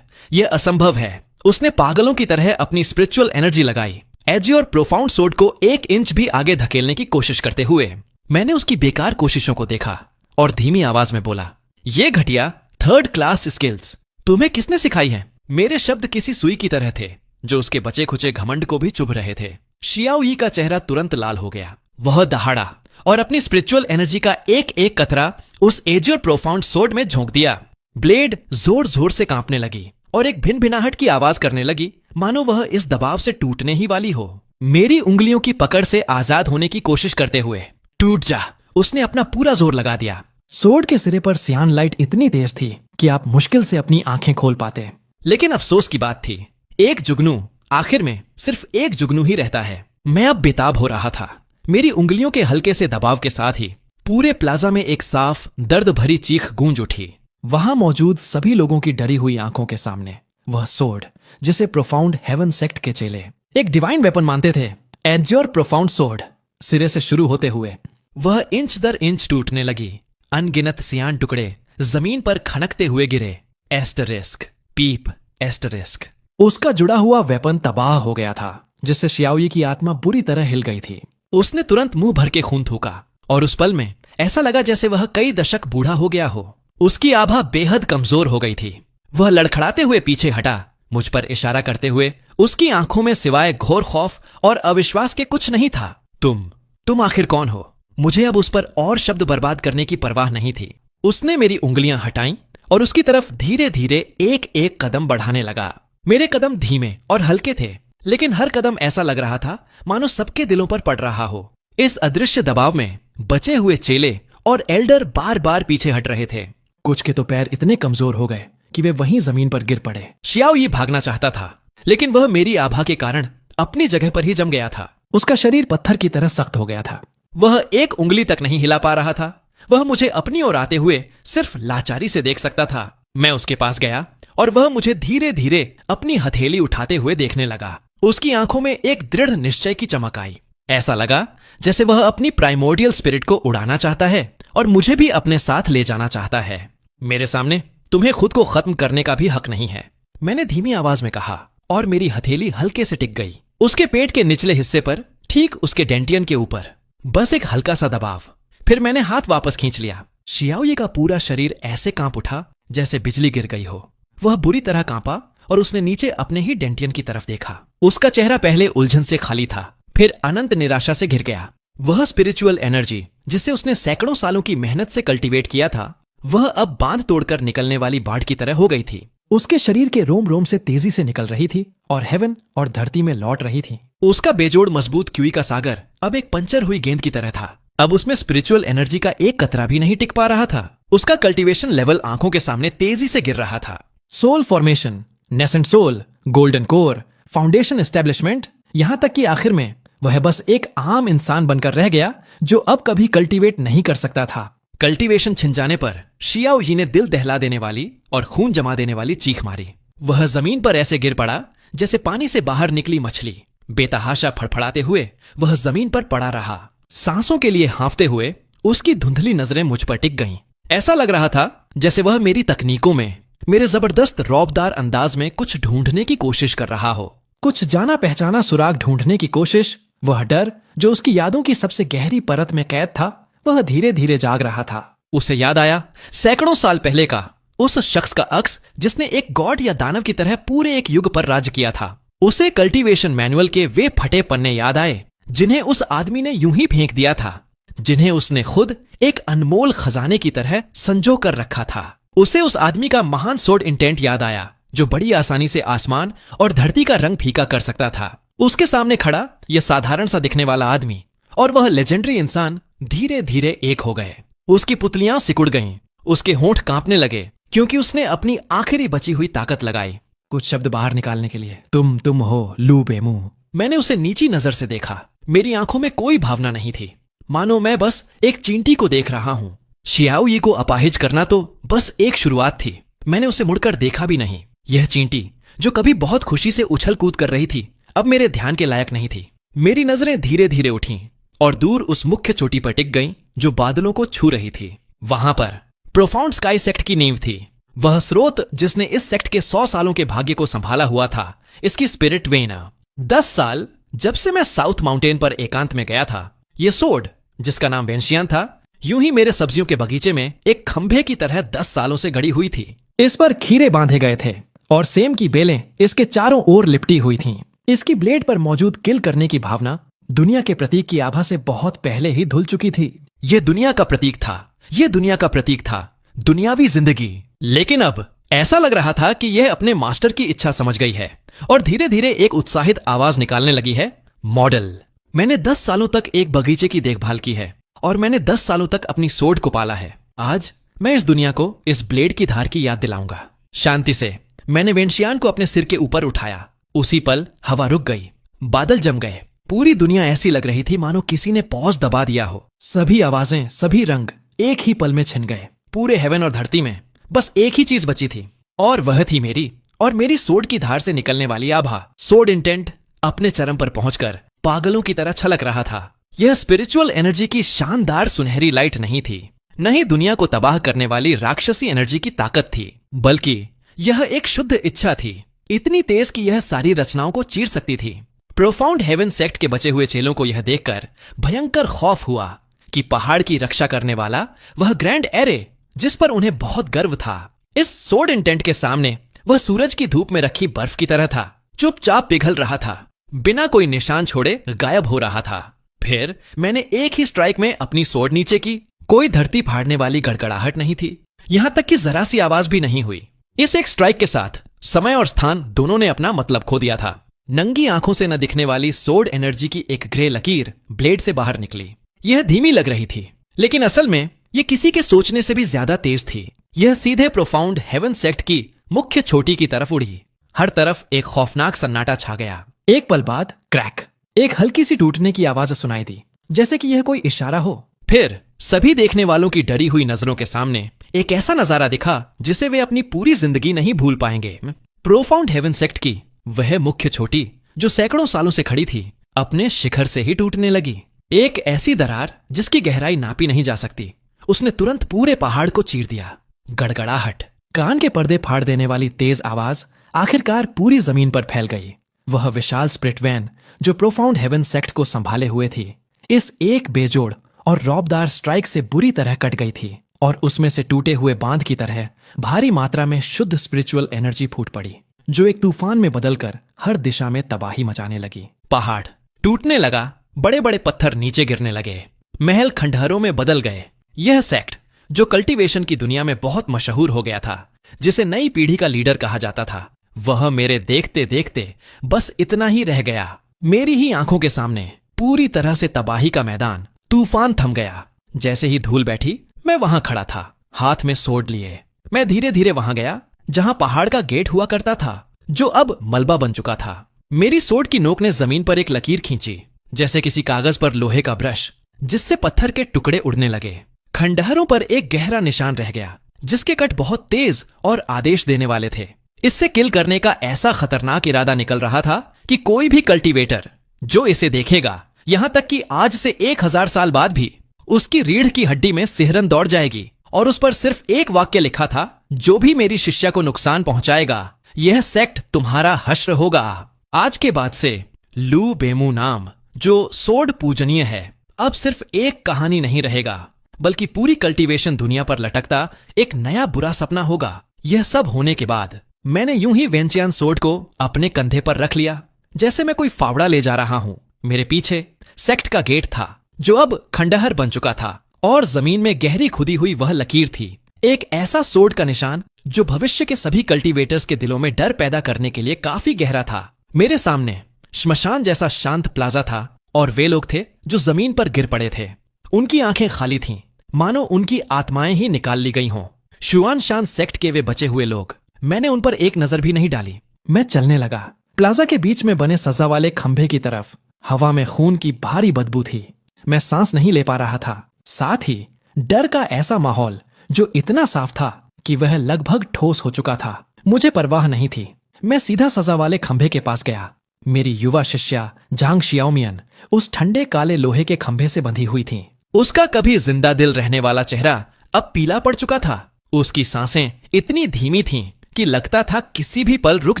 यह असंभव है। उसने पागलों की तरह अपनी स्पिरिचुअल एनर्जी लगाई, एजी और प्रोफाउंड सोर्ड को 1 इंच भी आगे धकेलने की कोशिश करते हुए। मैंने उसकी बेकार कोशिशों को देखा और धीमी आवाज में बोला, ये घटिया 3rd क्लास स्किल्स तुम्हें किसने सिखाई है? मेरे शब्द किसी सुई की तरह थे जो उसके बचे खुचे घमंड को भी चुभ रहे थे। शियाओ का चेहरा तुरंत लाल हो गया। वह दहाड़ा और अपनी स्पिरिचुअल एनर्जी का एक एक कतरा उस एजी और प्रोफाउंड सोर्ड में झोंक दिया। ब्लेड जोर जोर से कांपने लगी और एक भिनभिनाहट की आवाज करने लगी, मानो वह इस दबाव से टूटने ही वाली हो। मेरी उंगलियों की पकड़ से आजाद होने की कोशिश करते हुए, टूट जा, उसने अपना पूरा जोर लगा दिया। सोर्ड के सिरे पर सियान लाइट इतनी तेज थी कि आप मुश्किल से अपनी आंखें खोल पाते। लेकिन अफसोस की बात थी, एक जुगनू, आखिर में सिर्फ एक जुगनू ही रहता है। मैं अब बेताब हो रहा था। मेरी उंगलियों के हल्के से दबाव के साथ ही पूरे प्लाजा में एक साफ दर्द भरी चीख गूंज उठी। वहां मौजूद सभी लोगों की डरी हुई आंखों के सामने वह सोर्ड, जिसे प्रोफाउंड हेवन सेक्ट के चेले एक डिवाइन वेपन मानते थे, एंज्योर प्रोफाउंड सोर्ड, सिरे से शुरू होते हुए वह इंच दर इंच टूटने लगी। अनगिनत सियान टुकड़े जमीन पर खनकते हुए गिरे। एस्टरिस्क, पीप, एस्टरिस्क। उसका जुड़ा हुआ वेपन तबाह हो गया था, जिससे शियाओ की आत्मा बुरी तरह हिल गई थी। उसने तुरंत मुंह भर के खून थूका और उस पल में ऐसा लगा जैसे वह कई दशक बूढ़ा हो गया हो। उसकी आभा बेहद कमजोर हो गई थी। वह लड़खड़ाते हुए पीछे हटा, मुझ पर इशारा करते हुए। उसकी आंखों में सिवाय घोर खौफ और अविश्वास के कुछ नहीं था। तुम आखिर कौन हो? मुझे अब उस पर और शब्द बर्बाद करने की परवाह नहीं थी। उसने मेरी उंगलियां हटाईं और उसकी तरफ धीरे धीरे एक एक कदम बढ़ाने लगा। मेरे कदम धीमे और हल्के थे, लेकिन हर कदम ऐसा लग रहा था मानो सबके दिलों पर पड़ रहा हो। इस अदृश्य दबाव में बचे हुए चेले और एल्डर बार बार पीछे हट रहे थे। कुछ के तो पैर इतने कमजोर हो गए कि वे वहीं जमीन पर गिर पड़े। शियाओ भागना चाहता था, लेकिन वह मेरी आभा के कारण अपनी जगह पर ही जम गया था। उसका शरीर पत्थर की तरह सख्त हो गया था। वह एक उंगली तक नहीं हिला पा रहा था। वह मुझे अपनी ओर आते हुए सिर्फ लाचारी से देख सकता था। मैं उसके पास गया और वह मुझे धीरे धीरे अपनी हथेली उठाते हुए देखने लगा। उसकी आंखों में एक दृढ़ निश्चय की चमक आई। ऐसा लगा जैसे वह अपनी प्राइमोर्डियल स्पिरिट को उड़ाना चाहता है और मुझे भी अपने साथ ले जाना चाहता है। मेरे सामने तुम्हें खुद को खत्म करने का भी हक नहीं है, मैंने धीमी आवाज में कहा, और मेरी हथेली हल्के से टिक गई। उसके पेट के निचले हिस्से पर, ठीक उसके डेंटियन के ऊपर, बस एक हल्का सा दबाव। फिर मैंने हाथ वापस खींच लिया। शियाओ का पूरा शरीर ऐसे कांप उठा जैसे बिजली गिर गई हो। वह बुरी तरह कांपा और उसने नीचे अपने ही डेंटियन की तरफ देखा। उसका चेहरा पहले उलझन से खाली था, फिर अनंत निराशा से घिर गया। वह स्पिरिचुअल एनर्जी जिसे उसने सैकड़ों सालों की मेहनत से कल्टीवेट किया था, वह अब बांध तोड़कर निकलने वाली बाढ़ की तरह हो गई थी। उसके शरीर के रोम रोम से तेजी से निकल रही थी और हेवन और धरती में लौट रही थी। उसका बेजोड़ मजबूत क्यूई का सागर अब एक पंचर हुई गेंद की तरह था। अब उसमें स्पिरिचुअल एनर्जी का एक कतरा भी नहीं टिक पा रहा था। उसका कल्टीवेशन लेवल आंखों के सामने तेजी से गिर रहा था। Soul formation, nascent soul, golden core, foundation establishment, यहां तक कि आखिर में वह बस एक आम इंसान बनकर रह गया जो अब कभी कल्टीवेट नहीं कर सकता था। कल्टीवेशन छिन जाने पर शियाओ यी ने दिल दहला देने वाली और खून जमा देने वाली चीख मारी। वह जमीन पर ऐसे गिर पड़ा जैसे पानी से बाहर निकली मछली। बेतहाशा फड़फड़ाते हुए वह जमीन पर पड़ा रहा। सांसों के लिए हांफते हुए उसकी धुंधली नजरें मुझ पर टिक गईं। ऐसा लग रहा था जैसे वह मेरी तकनीकों में, मेरे जबरदस्त रौबदार अंदाज में कुछ ढूंढने की कोशिश कर रहा हो। कुछ जाना पहचाना सुराग ढूंढने की कोशिश। वह डर जो उसकी यादों की सबसे गहरी परत में कैद था, वह धीरे धीरे जाग रहा था। उसे याद आया सैकड़ों साल पहले का उस शख्स का अक्स जिसने एक गॉड या दानव की तरह पूरे एक युग पर राज किया था। उसे कल्टीवेशन मैनुअल के वे फटे पन्ने याद आए जिन्हें उस आदमी ने यूं ही फेंक दिया था, जिन्हें उसने खुद एक अनमोल खजाने की तरह संजो कर रखा था। उसे उस आदमी का महान सोड इंटेंट याद आया जो बड़ी आसानी से आसमान और धरती का रंग फीका कर सकता था। उसके सामने खड़ा यह साधारण सा दिखने वाला आदमी और वह लेजेंडरी इंसान धीरे धीरे एक हो गए। उसकी पुतलियां सिकुड़ गईं, उसके होंठ कांपने लगे क्योंकि उसने अपनी आखिरी बची हुई ताकत लगाई कुछ शब्द बाहर निकालने के लिए। तुम हो लू बेमू। मैंने उसे नीची नजर से देखा। मेरी आंखों में कोई भावना नहीं थी, मानो मैं बस एक चींटी को देख रहा हूं। शियाओ यी को अपाहिज करना तो बस एक शुरुआत थी। मैंने उसे मुड़कर देखा भी नहीं। यह चींटी जो कभी बहुत खुशी से उछल कूद कर रही थी, अब मेरे ध्यान के लायक नहीं थी। मेरी नजरें धीरे धीरे उठीं और दूर उस मुख्य चोटी पर टिक गईं जो बादलों को छू रही थी। वहां पर प्रोफाउंड स्काई सेक्ट की नींव थी। वह स्रोत जिसने इस सेक्ट के 100 सालों के भाग्य को संभाला हुआ था, इसकी स्पिरिट वेना। 10 साल जब से मैं साउथ माउंटेन पर एकांत में गया था, ये सोड जिसका नाम वेंशियान था, यूं ही मेरे सब्जियों के बगीचे में एक खंभे की तरह 10 सालों से गड़ी हुई थी। इस पर खीरे बांधे गए थे और सेम की बेलें इसके चारों ओर लिपटी हुई थीं। इसकी ब्लेड पर मौजूद किल करने की भावना दुनिया के प्रतीक की आभा से बहुत पहले ही धुल चुकी थी। यह दुनिया का प्रतीक था, यह दुनिया का प्रतीक था, दुनियावी जिंदगी। लेकिन अब ऐसा लग रहा था कि यह अपने मास्टर की इच्छा समझ गई है और धीरे धीरे एक उत्साहित आवाज निकालने लगी है। मॉडल। मैंने 10 सालों तक एक बगीचे की देखभाल की है और मैंने 10 सालों तक अपनी सोड को पाला है। आज मैं इस दुनिया को इस ब्लेड की धार की याद दिलाऊंगा। शांति से मैंने वेंशियान को अपने सिर के ऊपर उठाया। उसी पल हवा रुक गई, बादल जम गए। पूरी दुनिया ऐसी लग रही थी मानो किसी ने पॉज दबा दिया हो। सभी आवाजें, सभी रंग एक ही पल में छिन गए। पूरे हेवन और धरती में बस एक ही चीज बची थी और वह थी मेरी सोड की धार से निकलने वाली आभा। सोड इंटेंट अपने चरम पर पहुंचकर पागलों की तरह छलक रहा था। यह स्पिरिचुअल एनर्जी की शानदार सुनहरी लाइट नहीं थी, न ही दुनिया को तबाह करने वाली राक्षसी एनर्जी की ताकत थी, बल्कि यह एक शुद्ध इच्छा थी, इतनी तेज कि यह सारी रचनाओं को चीर सकती थी। प्रोफाउंड हेवन सेक्ट के बचे हुए चेलों को यह देखकर भयंकर खौफ हुआ कि पहाड़ की रक्षा करने वाला वह ग्रैंड एरे जिस पर उन्हें बहुत गर्व था, इस सोड इंटेंट के सामने वह सूरज की धूप में रखी बर्फ की तरह था, चुपचाप पिघल रहा था, बिना कोई निशान छोड़े गायब हो रहा था। फिर मैंने एक ही स्ट्राइक में अपनी सोड नीचे की। कोई धरती फाड़ने वाली गड़गड़ाहट नहीं थी, यहां तक कि जरा सी आवाज भी नहीं हुई। इस एक स्ट्राइक के साथ समय और स्थान दोनों ने अपना मतलब खो दिया था। नंगी आंखों से न दिखने वाली सोड एनर्जी की एक ग्रे लकीर ब्लेड से बाहर निकली। यह धीमी लग रही थी, लेकिन असल में यह किसी के सोचने से भी ज्यादा तेज थी। यह सीधे प्रोफाउंड हेवन सेक्ट की मुख्य चोटी की तरफ उड़ी। हर तरफ एक खौफनाक सन्नाटा छा गया। एक पल बाद क्रैक, एक हल्की सी टूटने की आवाज सुनाई दी, जैसे कि यह कोई इशारा हो। फिर सभी देखने वालों की डरी हुई नजरों के सामने एक ऐसा नजारा दिखा जिसे वे अपनी पूरी जिंदगी नहीं भूल पाएंगे। प्रोफाउंड हेवन सेक्ट की वह मुख्य चोटी जो सैकड़ों सालों से खड़ी थी, अपने शिखर से ही टूटने लगी। एक ऐसी दरार जिसकी गहराई नापी नहीं जा सकती। उसने तुरंत पूरे पहाड़ को चीर दिया। गड़गड़ाहट, कान के पर्दे फाड़ देने वाली तेज आवाज आखिरकार पूरी जमीन पर फैल गई। वह विशाल स्प्रिट वैन जो प्रोफाउंड हेवन सेक्ट को संभाले हुए थी, इस एक बेजोड़ और रौबदार स्ट्राइक से बुरी तरह कट गई थी और उसमें से टूटे हुए बांध की तरह भारी मात्रा में शुद्ध स्पिरिचुअल एनर्जी फूट पड़ी, जो एक तूफान में बदलकर हर दिशा में तबाही मचाने लगी। पहाड़ टूटने लगा, बड़े बड़े पत्थर नीचे गिरने लगे, महल खंडहरों में बदल गए। यह सेक्ट जो कल्टीवेशन की दुनिया में बहुत मशहूर हो गया था, जिसे नई पीढ़ी का लीडर कहा जाता था, वह मेरे देखते देखते बस इतना ही रह गया। मेरी ही आंखों के सामने पूरी तरह से तबाही का मैदान, तूफान थम गया। जैसे ही धूल बैठी, मैं वहां खड़ा था, हाथ में सोर्ड लिए। मैं धीरे धीरे वहां गया जहां पहाड़ का गेट हुआ करता था, जो अब मलबा बन चुका था। मेरी सोर्ड की नोक ने जमीन पर एक लकीर खींची, जैसे किसी कागज पर लोहे का ब्रश, जिससे पत्थर के टुकड़े उड़ने लगे। खंडहरों पर एक गहरा निशान रह गया, जिसके कट बहुत तेज और आदेश देने वाले थे। इससे किल करने का ऐसा खतरनाक इरादा निकल रहा था कि कोई भी कल्टीवेटर जो इसे देखेगा, यहां तक कि आज से 1000 साल बाद भी, उसकी रीढ़ की हड्डी में सिहरन दौड़ जाएगी। और उस पर सिर्फ एक वाक्य लिखा था, जो भी मेरी शिष्या को नुकसान पहुंचाएगा, यह सेक्ट तुम्हारा हश्र होगा। आज के बाद से लू बेमू नाम, जो सोर्ड पूजनीय है, अब सिर्फ एक कहानी नहीं रहेगा, बल्कि पूरी कल्टीवेशन दुनिया पर लटकता एक नया बुरा सपना होगा। यह सब होने के बाद मैंने यूं ही वेंचियान सोर्ड को अपने कंधे पर रख लिया, जैसे मैं कोई फावड़ा ले जा रहा हूं। मेरे पीछे सेक्ट का गेट था, जो अब खंडहर बन चुका था, और जमीन में गहरी खुदी हुई वह लकीर थी, एक ऐसा सोर्ड का निशान जो भविष्य के सभी कल्टीवेटर्स के दिलों में डर पैदा करने के लिए काफी गहरा था। मेरे सामने श्मशान जैसा शांत प्लाजा था, और वे लोग थे जो जमीन पर गिर पड़े थे। उनकी आंखें खाली थीं, मानो उनकी आत्माएं ही निकाल ली गई हों। शुआन शान सेक्ट के वे बचे हुए लोग। मैंने उन पर एक नजर भी नहीं डाली। मैं चलने लगा, प्लाजा के बीच में बने सजा वाले खंभे की तरफ। हवा में खून की भारी बदबू थी। मैं सांस नहीं ले पा रहा था। साथ ही डर का ऐसा माहौल जो इतना साफ था कि वह लगभग ठोस हो चुका था। मुझे परवाह नहीं थी। मैं सीधा सजा वाले खंभे के पास गया। मेरी युवा शिष्या झांग शियाओमियन उस ठंडे काले लोहे के खंभे से बंधी हुई थी। उसका कभी जिंदा दिल रहने वाला चेहरा अब पीला पड़ चुका था। उसकी सांसें इतनी धीमी थीं कि लगता था किसी भी पल रुक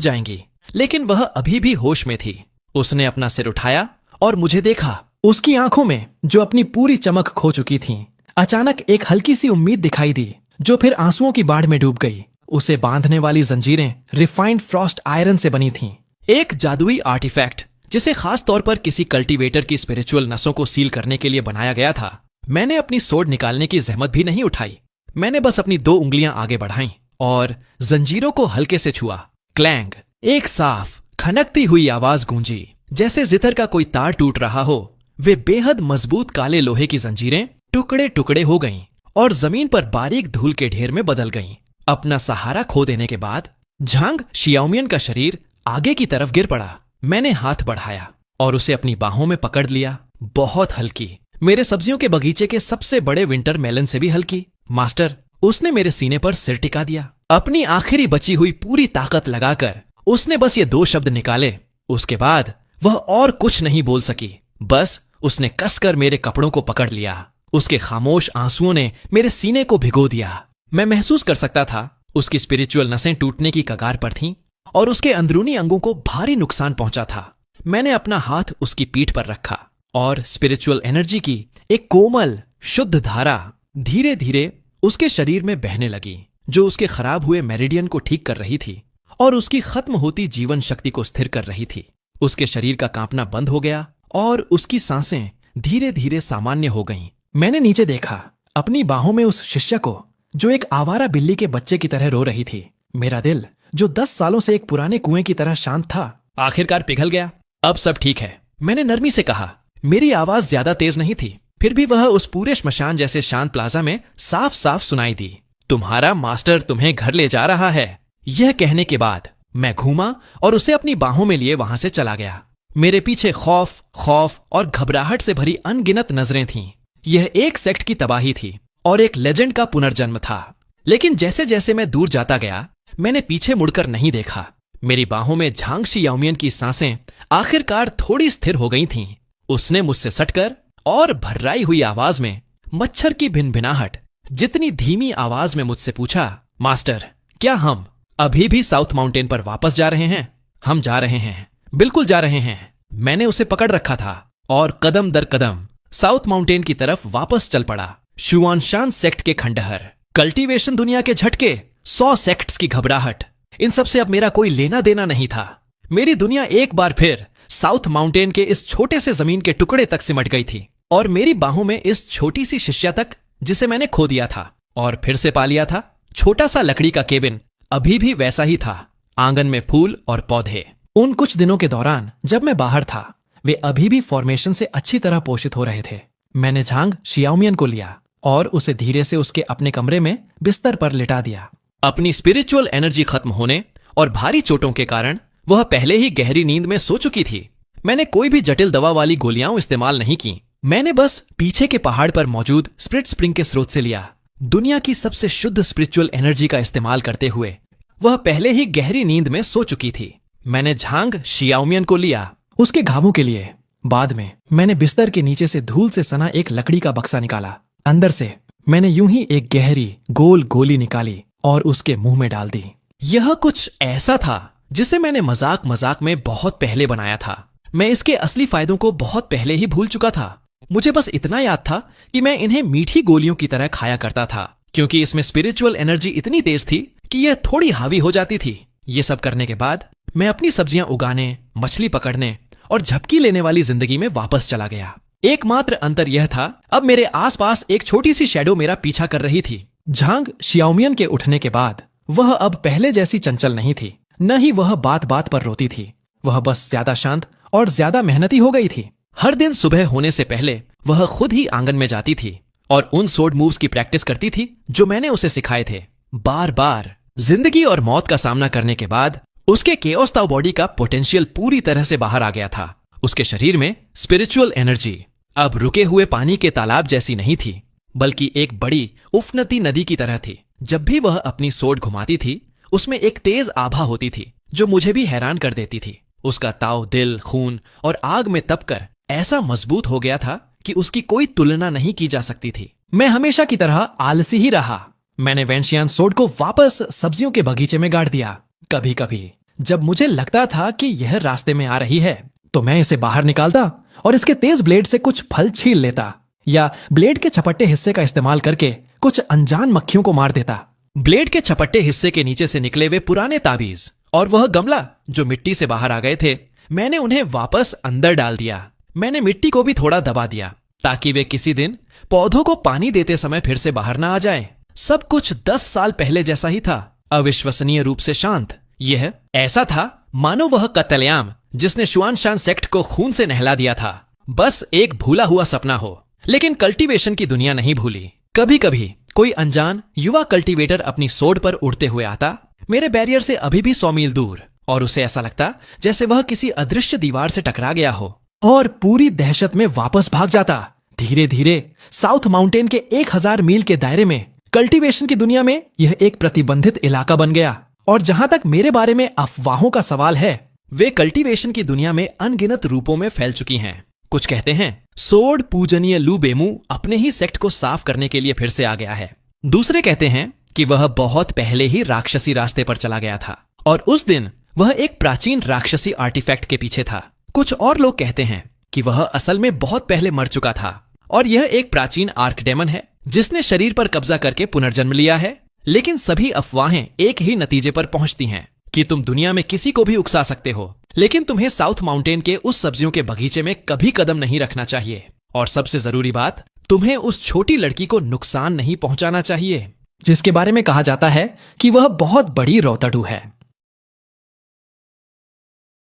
जाएंगी, लेकिन वह अभी भी होश में थी। उसने अपना सिर उठाया और मुझे देखा। उसकी आंखों में, जो अपनी पूरी चमक खो चुकी थीं, अचानक एक हल्की सी उम्मीद दिखाई दी, जो फिर आंसुओं की बाढ़ में डूब गई। उसे बांधने वाली जंजीरें रिफाइंड फ्रॉस्ट आयरन से बनी थीं। एक जादुई आर्टिफैक्ट जिसे खास तौर पर किसी कल्टीवेटर की स्पिरिचुअल नसों को सील करने के लिए बनाया गया था। मैंने अपनी सोर्ड निकालने की जहमत भी नहीं उठाई। मैंने बस अपनी 2 उंगलियां आगे बढ़ाईं और जंजीरों को हल्के से छुआ। क्लैंग, एक साफ खनकती हुई आवाज गूंजी, जैसे जितर का कोई तार टूट रहा हो। वे बेहद मजबूत काले लोहे की जंजीरें टुकड़े टुकड़े हो गईं और जमीन पर बारीक धूल के ढेर में बदल गईं। अपना सहारा खो देने के बाद झांग शियाओमियन का शरीर आगे की तरफ गिर पड़ा। मैंने हाथ बढ़ाया और उसे अपनी बाहों में पकड़ लिया। बहुत हल्की, मेरे सब्जियों के बगीचे के सबसे बड़े विंटर मेलन से भी हल्की। मास्टर, उसने मेरे सीने पर सिर टिका दिया। अपनी आखिरी बची हुई पूरी ताकत लगाकर उसने बस ये 2 शब्द निकाले। उसके बाद वह और कुछ नहीं बोल सकी। बस उसने कसकर मेरे कपड़ों को पकड़ लिया। उसके खामोश आंसुओं ने मेरे सीने को भिगो दिया। मैं महसूस कर सकता था उसकी स्पिरिचुअल नसें टूटने की कगार पर थीं और उसके अंदरूनी अंगों को भारी नुकसान पहुंचा था। मैंने अपना हाथ उसकी पीठ पर रखा और स्पिरिचुअल एनर्जी की एक कोमल शुद्ध धारा धीरे धीरे उसके शरीर में बहने लगी, जो उसके खराब हुए मेरिडियन को ठीक कर रही थी और उसकी खत्म होती जीवन शक्ति को स्थिर कर रही थी। उसके शरीर का कांपना बंद हो गया और उसकी सांसें धीरे धीरे सामान्य हो गईं। मैंने नीचे देखा, अपनी बाहों में उस शिष्य को, जो एक आवारा बिल्ली के बच्चे की तरह रो रही थी। मेरा दिल, जो 10 सालों से एक पुराने कुएं की तरह शांत था, आखिरकार पिघल गया। अब सब ठीक है, मैंने नरमी से कहा। मेरी आवाज ज्यादा तेज नहीं थी, फिर भी वह उस पूरे श्मशान जैसे शांत प्लाजा में साफ साफ सुनाई दी। तुम्हारा मास्टर तुम्हें घर ले जा रहा है। यह कहने के बाद मैं घूमा और उसे अपनी बाहों में लिए वहां से चला गया। मेरे पीछे खौफ और घबराहट से भरी अनगिनत नजरें थीं। यह एक सेक्ट की तबाही थी और एक लेजेंड का पुनर्जन्म था। लेकिन जैसे जैसे मैं दूर जाता गया, मैंने पीछे मुड़कर नहीं देखा। मेरी बाहों में झांग शियाओमियन की सांसें आखिरकार थोड़ी स्थिर हो गई थीं। उसने मुझसे सटकर और भर्राई हुई आवाज में, मच्छर की भिनभिनाहट जितनी धीमी आवाज में मुझसे पूछा, मास्टर, क्या हम अभी भी साउथ माउंटेन पर वापस जा रहे हैं? हम जा रहे हैं, बिल्कुल जा रहे हैं। मैंने उसे पकड़ रखा था और कदम दर कदम साउथ माउंटेन की तरफ वापस चल पड़ा। शुआनशान सेक्ट के खंडहर, कल्टीवेशन दुनिया के झटके, 100 सेक्ट्स की घबराहट, इन सब से अब मेरा कोई लेना देना नहीं था। मेरी दुनिया एक बार फिर साउथ माउंटेन के इस छोटे से जमीन के टुकड़े तक सिमट गई थी और मेरी बाहों में इस छोटी सी शिष्या तक, जिसे मैंने खो दिया था और फिर से पा लिया था। छोटा सा लकड़ी का केबिन अभी भी वैसा ही था, आंगन में फूल और पौधे। उन कुछ दिनों के दौरान जब मैं बाहर था, वे अभी भी फॉर्मेशन से अच्छी तरह पोषित हो रहे थे। मैंने झांग शियाओमियन को लिया और उसे धीरे से उसके अपने कमरे में बिस्तर पर लिटा दिया। अपनी स्पिरिचुअल एनर्जी खत्म होने और भारी चोटों के कारण वह पहले ही गहरी नींद में सो चुकी थी। मैंने कोई भी जटिल दवा वाली गोलियां इस्तेमाल नहीं की। मैंने बस पीछे के पहाड़ पर मौजूद स्प्रिट स्प्रिंग के स्रोत से लिया। दुनिया की सबसे शुद्ध स्पिरिचुअल एनर्जी का इस्तेमाल करते हुए वह पहले ही गहरी नींद में सो चुकी थी। मैंने झांग शियाओमियन को लिया उसके घावों के लिए। बाद में मैंने बिस्तर के नीचे से धूल से सना एक लकड़ी का बक्सा निकाला। अंदर से मैंने यूं ही एक गहरी गोल गोली निकाली और उसके मुंह में डाल दी। यह कुछ ऐसा था जिसे मैंने मजाक मजाक में बहुत पहले बनाया था। मैं इसके असली फायदों को बहुत पहले ही भूल चुका था। मुझे बस इतना याद था कि मैं इन्हें मीठी गोलियों की तरह खाया करता था, क्योंकि इसमें स्पिरिचुअल एनर्जी इतनी तेज थी कि यह थोड़ी हावी हो जाती थी। ये सब करने के बाद मैं अपनी सब्जियां उगाने, मछली पकड़ने और झपकी लेने वाली जिंदगी में वापस चला गया। एकमात्र अंतर यह था, अब मेरे आसपास एक छोटी सी शैडो मेरा पीछा कर रही थी। झांग शियाओमियन के उठने के बाद वह अब पहले जैसी चंचल नहीं थी, न ही वह बात बात पर रोती थी। वह बस ज्यादा शांत और ज्यादा मेहनती हो गई थी। हर दिन सुबह होने से पहले वह खुद ही आंगन में जाती थी और उन स्वॉर्ड मूव्स की प्रैक्टिस करती थी जो मैंने उसे सिखाए थे। बार बार जिंदगी और मौत का सामना करने के बाद उसके केओस ताओ बॉडी का पोटेंशियल पूरी तरह से बाहर आ गया था। उसके शरीर में स्पिरिचुअल एनर्जी अब रुके हुए पानी के तालाब जैसी नहीं थी, बल्कि एक बड़ी उफनती नदी की तरह थी। जब भी वह अपनी सोट घुमाती थी, उसमें एक तेज आभा होती थी जो मुझे भी हैरान कर देती थी। उसका ताव दिल, खून और आग में तपकर ऐसा मजबूत हो गया था कि उसकी कोई तुलना नहीं की जा सकती थी। मैं हमेशा की तरह आलसी ही रहा। मैंने वेंशियान सोड को वापस सब्जियों के बगीचे में गाड़ दिया। कभी कभी जब मुझे लगता था कि यह रास्ते में आ रही है, तो मैं इसे बाहर निकालता और इसके तेज ब्लेड से कुछ फल छील लेता, या ब्लेड के छपट्टे हिस्से का इस्तेमाल करके कुछ अनजान मक्खियों को मार देता। ब्लेड के छपट्टे हिस्से के नीचे से निकले हुए पुराने ताबीज और वह गमला जो मिट्टी से बाहर आ गए थे, मैंने उन्हें वापस अंदर डाल दिया। मैंने मिट्टी को भी थोड़ा दबा दिया ताकि वे किसी दिन पौधों को पानी देते समय फिर से बाहर ना आ जाए। सब कुछ 10 साल पहले जैसा ही था, अविश्वसनीय रूप से शांत। यह ऐसा था मानो वह कत्लेआम जिसने शुआनशान सेक्ट को खून से नहला दिया था बस एक भूला हुआ सपना हो। लेकिन कल्टीवेशन की दुनिया नहीं भूली। कभी कभी कोई अनजान युवा कल्टीवेटर अपनी सोड पर उड़ते हुए आता, मेरे बैरियर से अभी भी 100 मील दूर, और उसे ऐसा लगता जैसे वह किसी अदृश्य दीवार से टकरा गया हो, और पूरी दहशत में वापस भाग जाता। धीरे धीरे साउथ माउंटेन के 1000 मील के दायरे में कल्टीवेशन की दुनिया में यह एक प्रतिबंधित इलाका बन गया। और जहां तक मेरे बारे में अफवाहों का सवाल है, वे कल्टीवेशन की दुनिया में अनगिनत रूपों में फैल चुकी हैं। कुछ कहते हैं सोड पूजनीय लू बेमू अपने ही सेक्ट को साफ करने के लिए फिर से आ गया है। दूसरे कहते हैं कि वह बहुत पहले ही राक्षसी रास्ते पर चला गया था और उस दिन वह एक प्राचीन राक्षसी आर्टिफैक्ट के पीछे था। कुछ और लोग कहते हैं कि वह असल में बहुत पहले मर चुका था और यह एक प्राचीन आर्कडेमन है जिसने शरीर पर कब्जा करके पुनर्जन्म लिया है। लेकिन सभी अफवाहें एक ही नतीजे पर पहुंचती हैं कि तुम दुनिया में किसी को भी उकसा सकते हो, लेकिन तुम्हें साउथ माउंटेन के उस सब्जियों के बगीचे में कभी कदम नहीं रखना चाहिए। और सबसे जरूरी बात, तुम्हें उस छोटी लड़की को नुकसान नहीं पहुंचाना चाहिए जिसके बारे में कहा जाता है कि वह बहुत बड़ी रौतड़ू है।